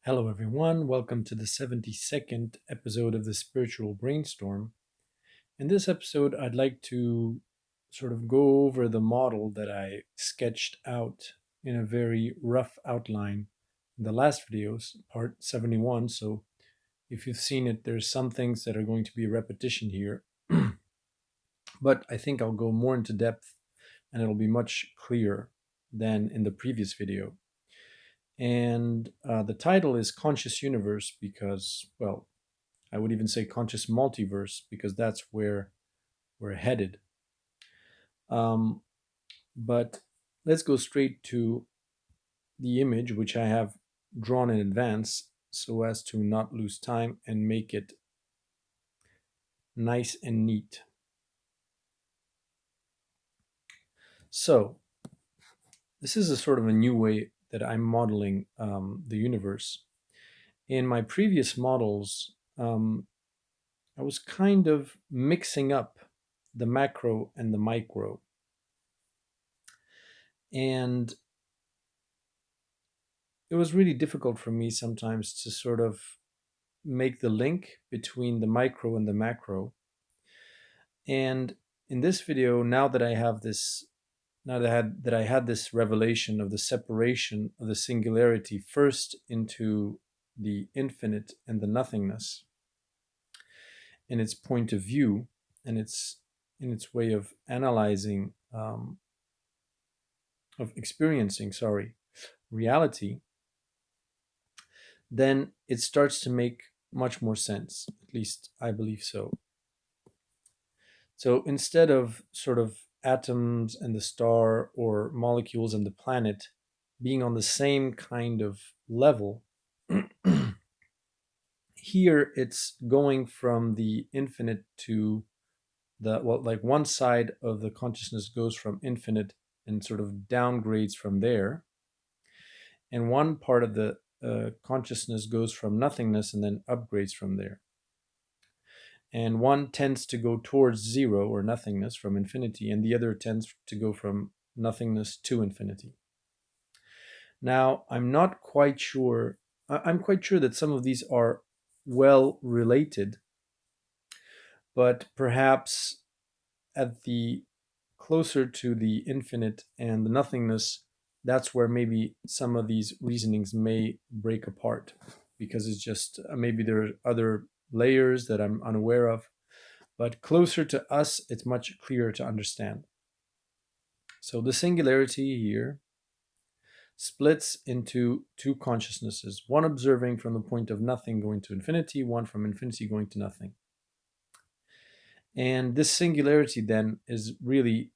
Hello, everyone. Welcome to the 72nd episode of the Spiritual Brainstorm. In this episode, I'd like to sort of go over the model that I sketched out in a very rough outline in the last videos, part 71. So if you've seen it, there's some things that are going to be a repetition here, but I think I'll go more into depth and it'll be much clearer than in the previous video. And the title is Conscious Universe because, well, I would even say conscious multiverse because that's where we're headed. But let's go straight to the image, which I have drawn in advance so as to not lose time and make it nice and neat. So this is a sort of a new way that I'm modeling the universe. In my previous models, I was kind of mixing up the macro and the micro. And it was really difficult for me sometimes to sort of make the link between the micro and the macro. And in this video, now that I have this, now that I had this revelation of the separation of the singularity first into the infinite and the nothingness, in its point of view and in its way of analyzing, of experiencing, reality, then it starts to make much more sense. At least I believe so. So instead of sort of atoms and the star or molecules and the planet being on the same kind of level, here it's going from the infinite to the, well, like one side of the consciousness goes from infinite and sort of downgrades from there. And one part of the consciousness goes from nothingness and then upgrades from there. And one tends to go towards zero or nothingness from infinity, and the other tends to go from nothingness to infinity. Now, I'm not quite sure, I'm quite sure that some of these are well related, but perhaps at the closer to the infinite and the nothingness, that's where maybe some of these reasonings may break apart, because it's just maybe there are other layers that I'm unaware of, but closer to us, it's much clearer to understand. So the singularity here splits into two consciousnesses, one observing from the point of nothing going to infinity, one from infinity going to nothing. And this singularity then is really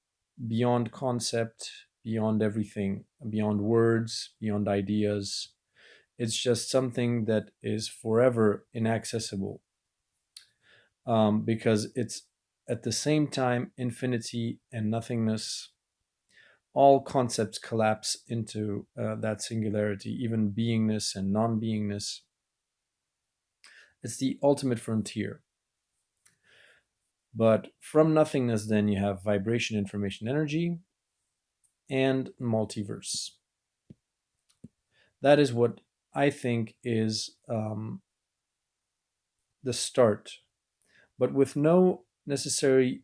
beyond concept, beyond everything, beyond words, beyond ideas. It's just something that is forever inaccessible, because it's at the same time infinity and nothingness. All concepts collapse into that singularity, even beingness and non-beingness. It's the ultimate frontier. But from nothingness, then you have vibration, information, energy, and multiverse. That is what I think is the start, but with no necessary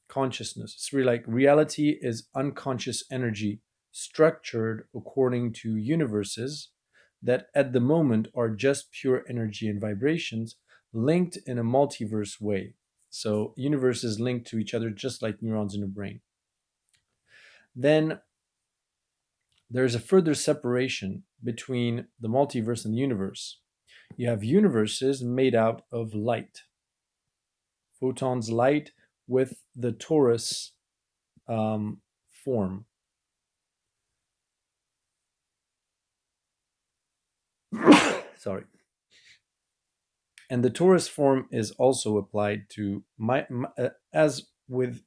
consciousness. It's really like reality is unconscious energy structured according to universes that at the moment are just pure energy and vibrations linked in a multiverse way. So universes linked to each other just like neurons in a brain. Then there's a further separation between the multiverse and the universe. You have universes made out of light, photons light with the torus form. Sorry. And the torus form is also applied to as with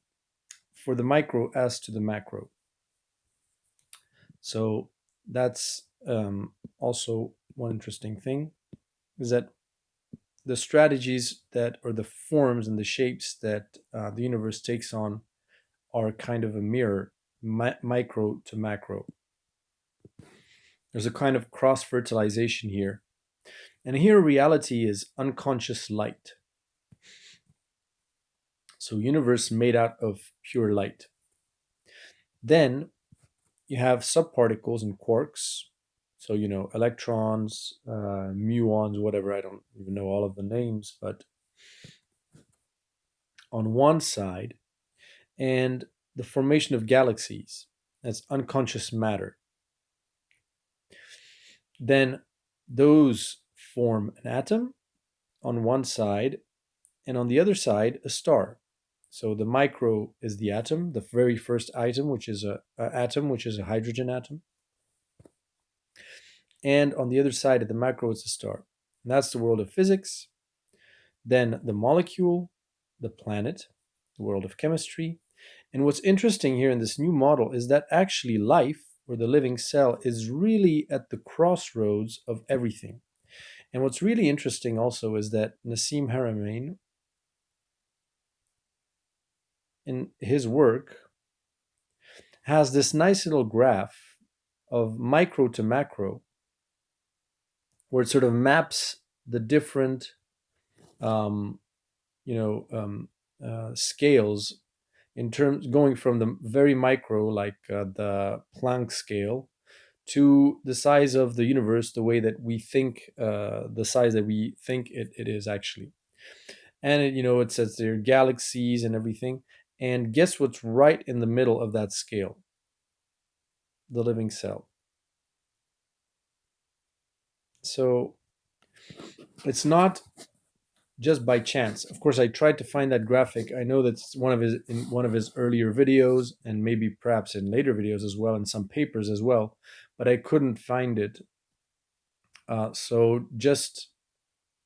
for the micro as to the macro. So that's also one interesting thing, is that the strategies that, or the forms and the shapes that the universe takes on are kind of a mirror, micro to macro. There's a kind of cross fertilization here And here reality is unconscious light. So universe made out of pure light. Then you have subparticles and quarks. So electrons, muons, whatever. I don't even know all of the names, but on one side, and the formation of galaxies. That's unconscious matter. Then those form an atom on one side, and on the other side, a star. So the micro is the atom, the very first atom, which is a atom, which is a hydrogen atom. And on the other side of the macro, it's a star. And that's the world of physics. Then the molecule, the planet, the world of chemistry. And what's interesting here in this new model is that actually life, or the living cell, is really at the crossroads of everything. And what's really interesting also is that Nassim Haramein, in his work, has this nice little graph of micro to macro, where it sort of maps the different um, you know scales, in terms going from the very micro, like the Planck scale, to the size of the universe, the way that we think, the size that we think it is actually. And it says there are galaxies and everything. And guess what's right in the middle of that scale? The living cell. So it's not just by chance. Of course, I tried to find that graphic. I know that's one of his earlier videos, and maybe perhaps in later videos as well, in some papers as well, but I couldn't find it. So just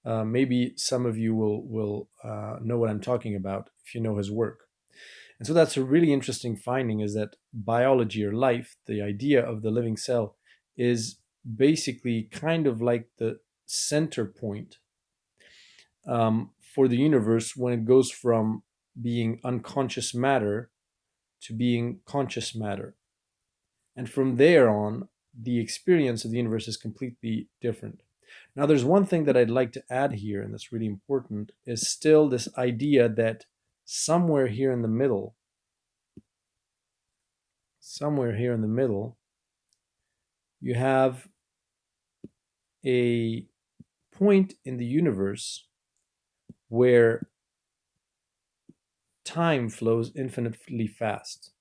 maybe some of you will know what I'm talking about if you know his work. And so that's a really interesting finding, is that biology, or life, the idea of the living cell, is basically kind of like the center point for the universe, when it goes from being unconscious matter to being conscious matter. And from there on, the experience of the universe is completely different. Now, there's one thing that I'd like to add here, and that's really important, is still this idea that somewhere here in the middle, somewhere here in the middle, you have a point in the universe where time flows infinitely fast,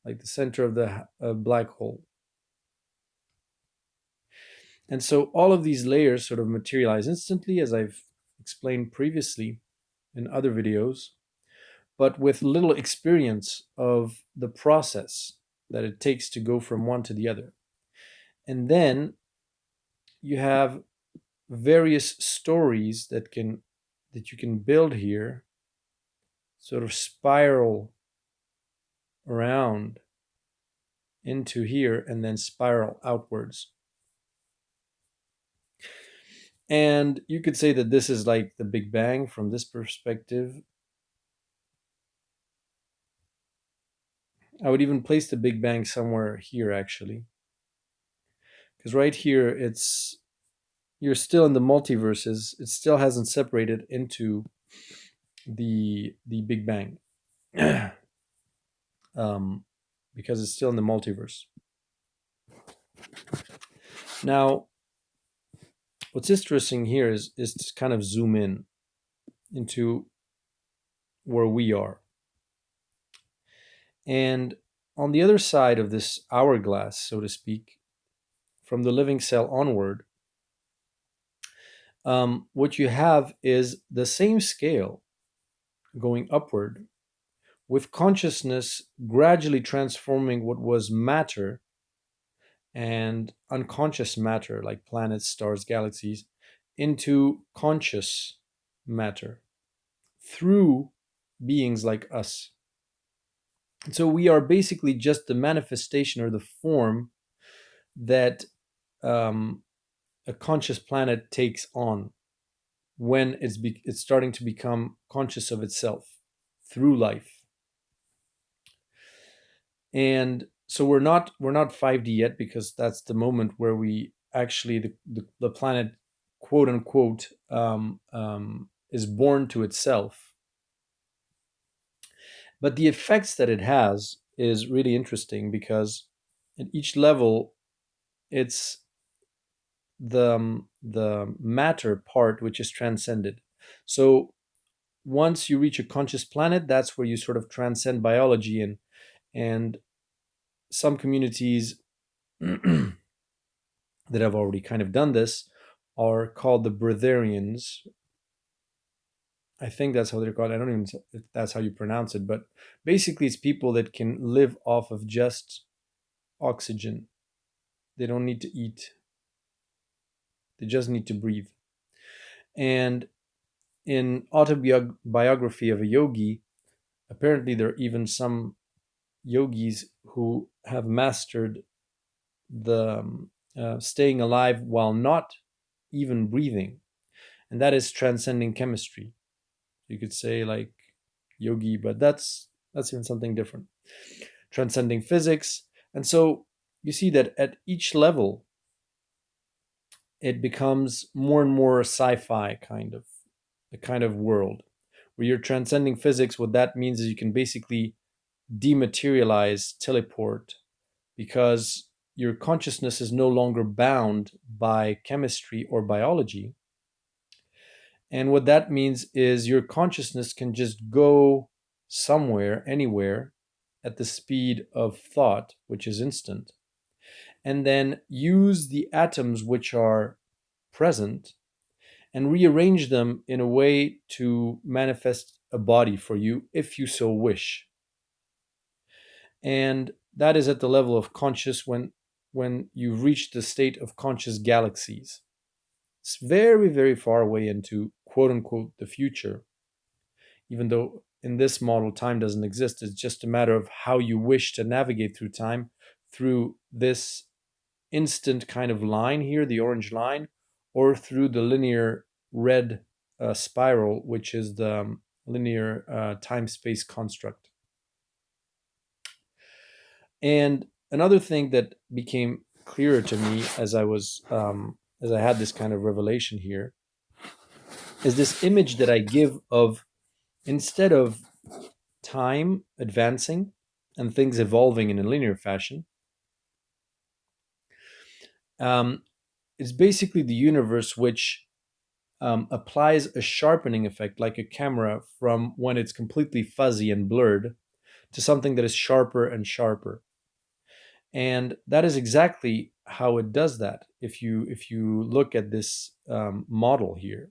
like the center of the black hole. And so all of these layers sort of materialize instantly, as I've explained previously in other videos, but with little experience of the process that it takes to go from one to the other. And then you have various stories that you can build here, sort of spiral around into here and then spiral outwards. And you could say that this is like the Big Bang from this perspective. I would even place the Big Bang somewhere here, actually, because right here you're still in the multiverses. It still hasn't separated into the Big Bang, um, because it's still in the multiverse. Now, what's interesting here is to kind of zoom in into where we are. And on the other side of this hourglass, so to speak, from the living cell onward, what you have is the same scale going upward, with consciousness gradually transforming what was matter and unconscious matter, like planets, stars, galaxies, into conscious matter through beings like us. And so we are basically just the manifestation, or the form that a conscious planet takes on when it's starting to become conscious of itself through life. And so we're not 5D yet, because that's the moment where we actually the planet quote unquote is born to itself. But the effects that it has is really interesting because at each level, it's the matter part which is transcended. So once you reach a conscious planet, that's where you sort of transcend biology, and some communities that have already kind of done this are called the breatharians. I think that's how they're called. I don't even if that's how you pronounce it, but basically it's people that can live off of just oxygen. They don't need to eat. They just need to breathe. And in autobiography of a yogi, apparently there are even some yogis who have mastered the staying alive while not even breathing, and that is transcending chemistry. You could say like yogi, but that's even something different. Transcending physics, and so you see that at each level, it becomes more and more sci-fi kind of a kind of world where you're transcending physics. What that means is you can basically dematerialize, teleport, because your consciousness is no longer bound by chemistry or biology. And what that means is your consciousness can just go somewhere, anywhere, at the speed of thought, which is instant, and then use the atoms which are present and rearrange them in a way to manifest a body for you if you so wish. And that is at the level of conscious when you've reached the state of conscious galaxies. It's very, very far away into quote unquote the future, even though in this model time doesn't exist. It's just a matter of how you wish to navigate through time, through this instant kind of line here, the orange line, or through the linear red spiral, which is the linear time space construct. And another thing that became clearer to me as I had this kind of revelation here is this image that I give of, instead of time advancing and things evolving in a linear fashion, um, it's basically the universe which applies a sharpening effect, like a camera, from when it's completely fuzzy and blurred to something that is sharper and sharper. And that is exactly how it does that. If you look at this model here,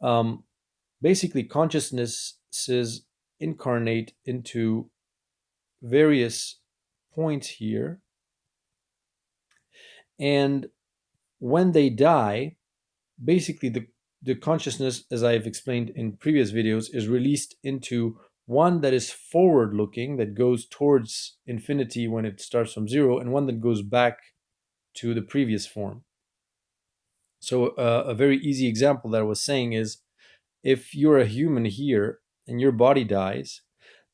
um, basically consciousnesses incarnate into various points here, and when they die, basically the consciousness, as I've explained in previous videos, is released into one that is forward looking, that goes towards infinity when it starts from zero, and one that goes back to the previous form. So a very easy example that I was saying is, if you're a human here and your body dies,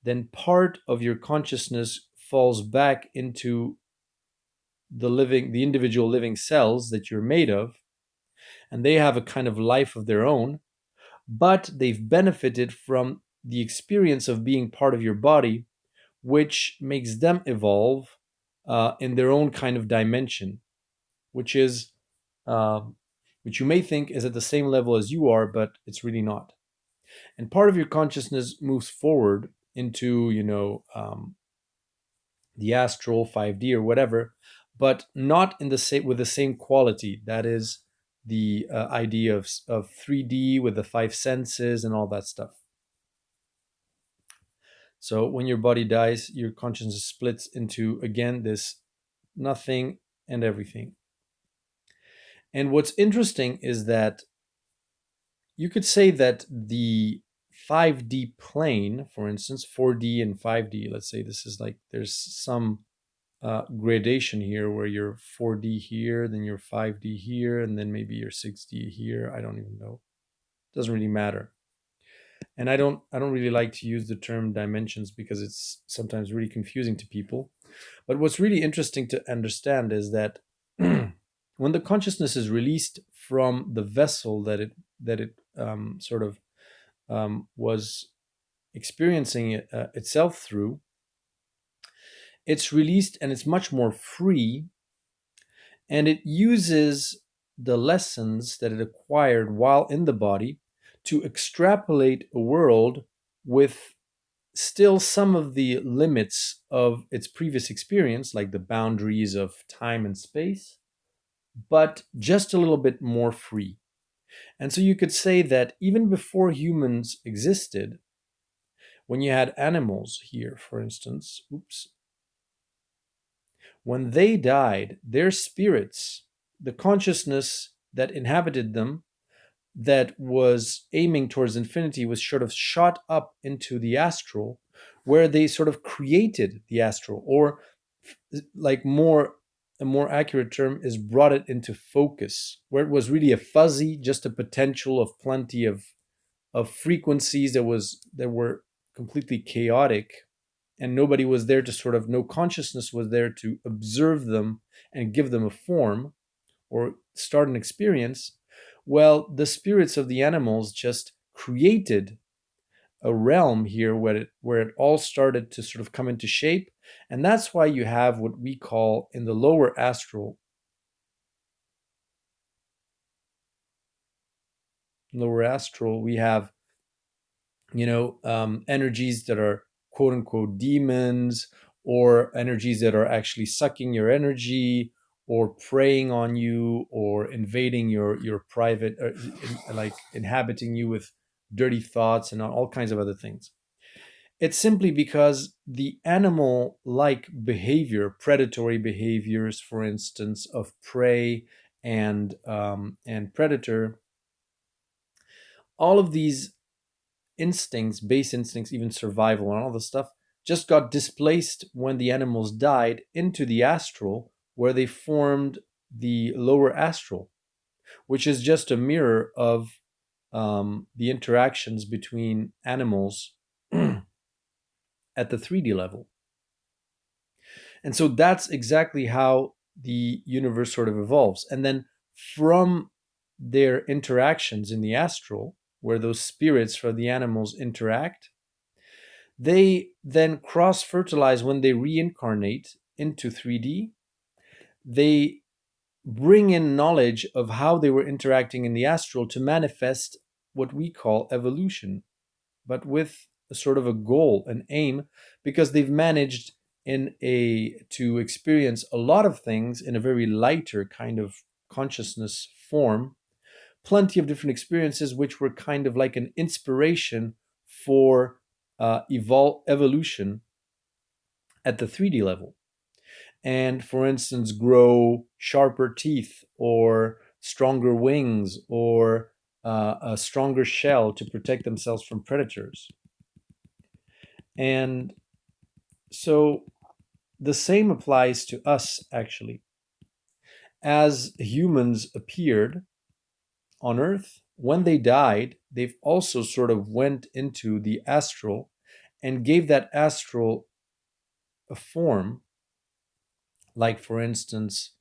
then part of your consciousness falls back into the individual living cells that you're made of, and they have a kind of life of their own, but they've benefited from the experience of being part of your body, which makes them evolve in their own kind of dimension, which is uh, which you may think is at the same level as you are, but it's really not. And part of your consciousness moves forward into, the astral 5D or whatever, but not in the same with the same quality. That is the idea of 3D with the five senses and all that stuff. So when your body dies, your consciousness splits into, again, this nothing and everything. And what's interesting is that you could say that the 5D plane, for instance, 4D and 5D, let's say this is like there's some gradation here where you're 4D here, then you're 5D here, and then maybe you're 6D here. I don't even know. Doesn't really matter. And I don't really like to use the term dimensions because it's sometimes really confusing to people. But what's really interesting to understand is that when the consciousness is released from the vessel that it sort of was experiencing itself through, it's released and it's much more free, and it uses the lessons that it acquired while in the body to extrapolate a world with still some of the limits of its previous experience, like the boundaries of time and space, but just a little bit more free. And so you could say that even before humans existed, when you had animals here, for instance, oops, when they died, their spirits, the consciousness that inhabited them, that was aiming towards infinity, was sort of shot up into the astral, where they sort of created the astral, or like more a more accurate term is brought it into focus, where it was really a fuzzy, just a potential of plenty of frequencies that were completely chaotic, and nobody was there to sort of, no consciousness was there to observe them and give them a form or start an experience. Well, the spirits of the animals just created a realm here where it all started to sort of come into shape. And that's why you have what we call in the lower astral, we have, energies that are quote unquote demons, or energies that are actually sucking your energy, or preying on you, or invading your private, like inhabiting you with dirty thoughts and all kinds of other things. It's simply because the animal like behavior, predatory behaviors, for instance, of prey and predator, all of these instincts, base instincts, even survival and all this stuff, just got displaced when the animals died into the astral, where they formed the lower astral, which is just a mirror of the interactions between animals at the 3D level. And so that's exactly how the universe sort of evolves. And then from their interactions in the astral, where those spirits for the animals interact, they then cross fertilize when they reincarnate into 3D. They bring in knowledge of how they were interacting in the astral to manifest what we call evolution, but with a sort of a goal, an aim, because they've managed to experience a lot of things in a very lighter kind of consciousness form, plenty of different experiences which were kind of like an inspiration for evolution at the 3D level. And for instance, grow sharper teeth, or stronger wings, or a stronger shell to protect themselves from predators. And so the same applies to us, actually. As humans appeared on Earth, when they died, they've also sort of went into the astral and gave that astral a form, like, for instance,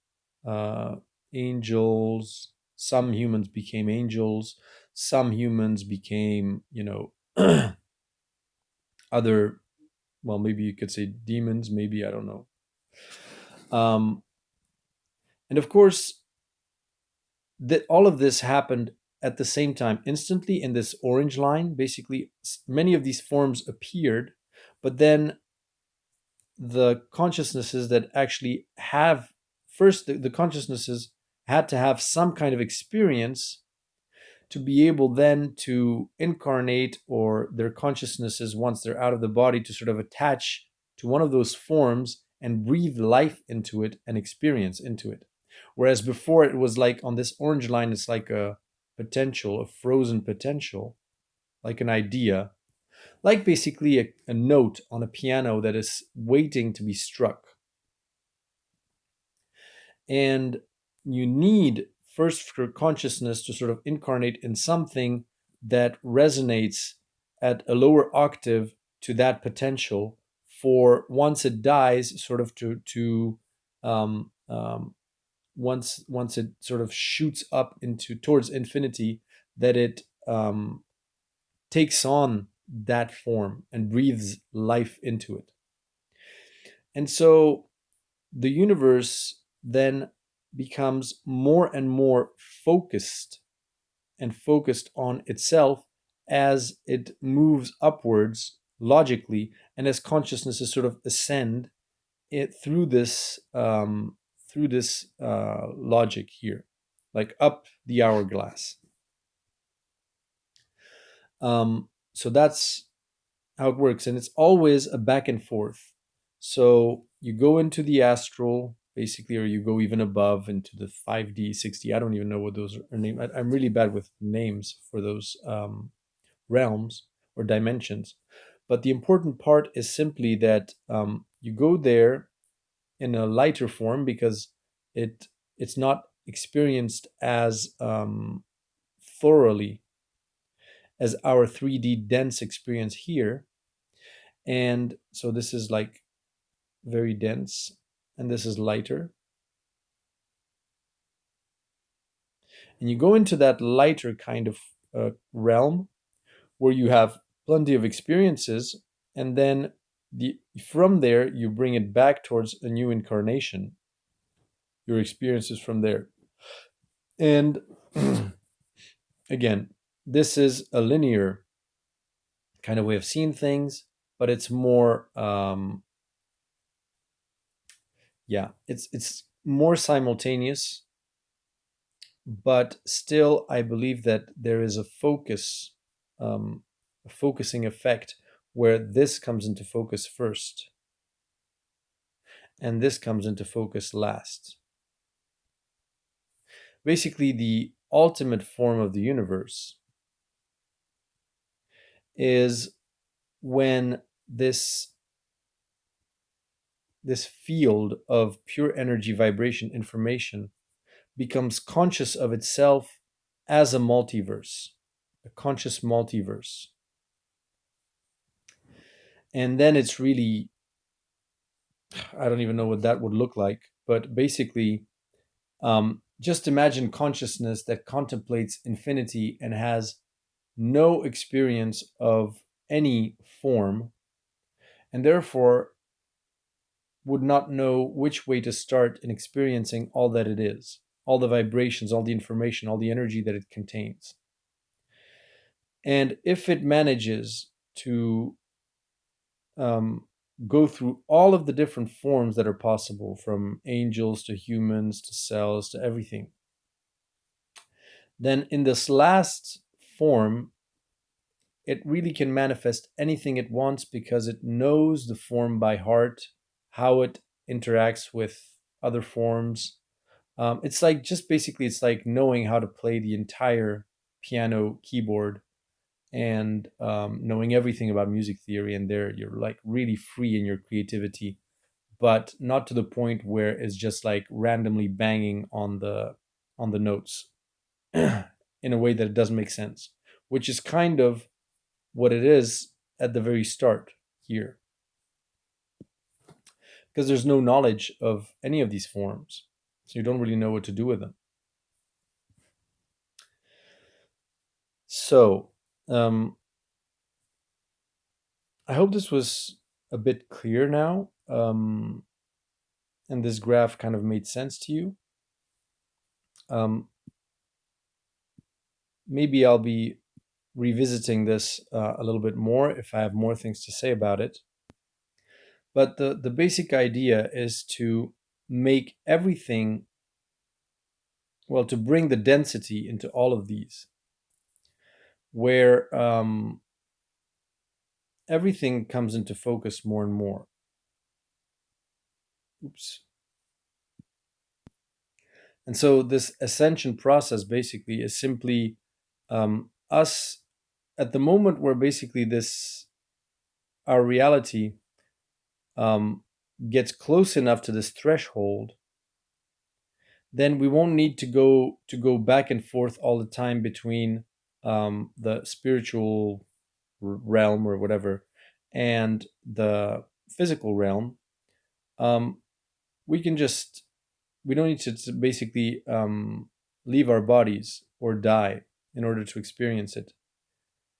uh, angels. Some humans became angels. Some humans became, other, well, maybe you could say demons, maybe, I don't know. Um, and of course, that all of this happened at the same time, instantly, in this orange line. Basically, many of these forms appeared, but then the consciousnesses that actually have, first, the consciousnesses had to have some kind of experience to be able then to incarnate, or their consciousnesses, once they're out of the body, to sort of attach to one of those forms and breathe life into it and experience into it. Whereas before, it was like on this orange line, it's like a potential, a frozen potential, like an idea, like basically a note on a piano that is waiting to be struck. And you need first for consciousness to sort of incarnate in something that resonates at a lower octave to that potential, for once it dies, sort of to once it sort of shoots up into towards infinity, that it takes on that form and breathes life into it. And so the universe then becomes more and more focused and focused on itself as it moves upwards logically, and as consciousnesses sort of ascend it through this logic here, like up the hourglass. So that's how it works, and it's always a back and forth. So you go into the astral basically, or you go even above into the 5D, 6D. I don't even know what those are named. I'm really bad with names for those realms or dimensions. But the important part is simply that you go there in a lighter form, because it's not experienced as thoroughly as our 3D dense experience here. And so this is like very dense, and this is lighter. And you go into that lighter kind of realm where you have plenty of experiences, and then from there you bring it back towards a new incarnation, your experiences from there. And again, this is a linear kind of way of seeing things, but it's more yeah, it's more simultaneous, but still I believe that there is a focusing effect, where this comes into focus first and this comes into focus last. Basically, the ultimate form of the universe is when this field of pure energy, vibration, information becomes conscious of itself as a multiverse, a conscious multiverse. And then it's really, I don't even know what that would look like, but basically, just imagine consciousness that contemplates infinity and has no experience of any form, and therefore would not know which way to start in experiencing all that it is, all the vibrations, all the information, all the energy that it contains. And if it manages to um, go through all of the different forms that are possible, from angels to humans to cells to everything, then in this last form, it really can manifest anything it wants, because it knows the form by heart, how it interacts with other forms. It's like, just basically, it's like knowing how to play the entire piano keyboard, and knowing everything about music theory. And there, you're like really free in your creativity, but not to the point where it's just like randomly banging on the notes in a way that it doesn't make sense, which is kind of what it is at the very start here, because there's no knowledge of any of these forms, so you don't really know what to do with them. So I hope this was a bit clear now, and this graph kind of made sense to you. um, Maybe I'll be revisiting this a little bit more if I have more things to say about it. But the basic idea is to make everything, well, to bring the density into all of these, where everything comes into focus more and more. Oops. And so this ascension process basically is simply us at the moment where basically this our reality um, gets close enough to this threshold, then we won't need to go back and forth all the time between the spiritual realm or whatever and the physical realm. Um, we can just we don't need to basically leave our bodies or die in order to experience it.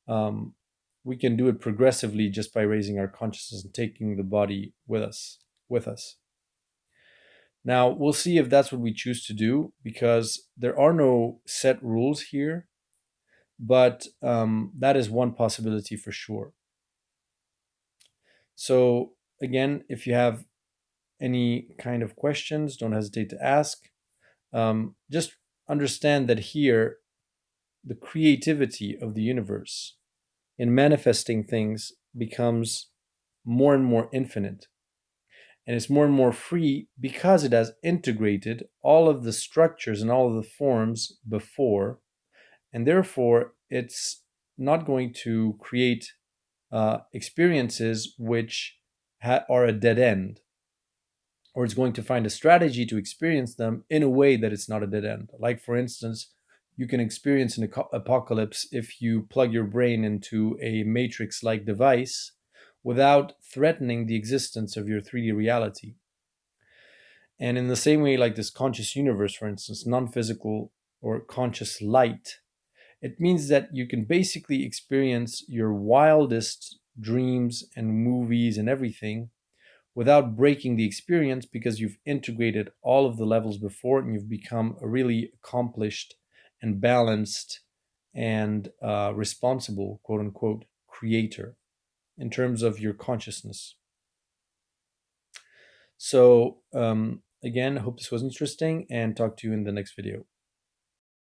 Um, we can do it progressively just by raising our consciousness and taking the body with us. With us. Now we'll see if that's what we choose to do, because there are no set rules here, but that is one possibility for sure. So again, if you have any kind of questions, don't hesitate to ask. Just understand that here, the creativity of the universe in manifesting things becomes more and more infinite. And it's more and more free because it has integrated all of the structures and all of the forms before. And therefore, it's not going to create experiences which are a dead end, or it's going to find a strategy to experience them in a way that it's not a dead end. Like, for instance, you can experience an apocalypse if you plug your brain into a matrix like device without threatening the existence of your 3D reality. And in the same way, like this conscious universe, for instance, non physical or conscious light, it means that you can basically experience your wildest dreams and movies and everything without breaking the experience, because you've integrated all of the levels before and you've become a really accomplished and balanced and responsible, quote unquote, creator in terms of your consciousness. So, again, I hope this was interesting, and talk to you in the next video.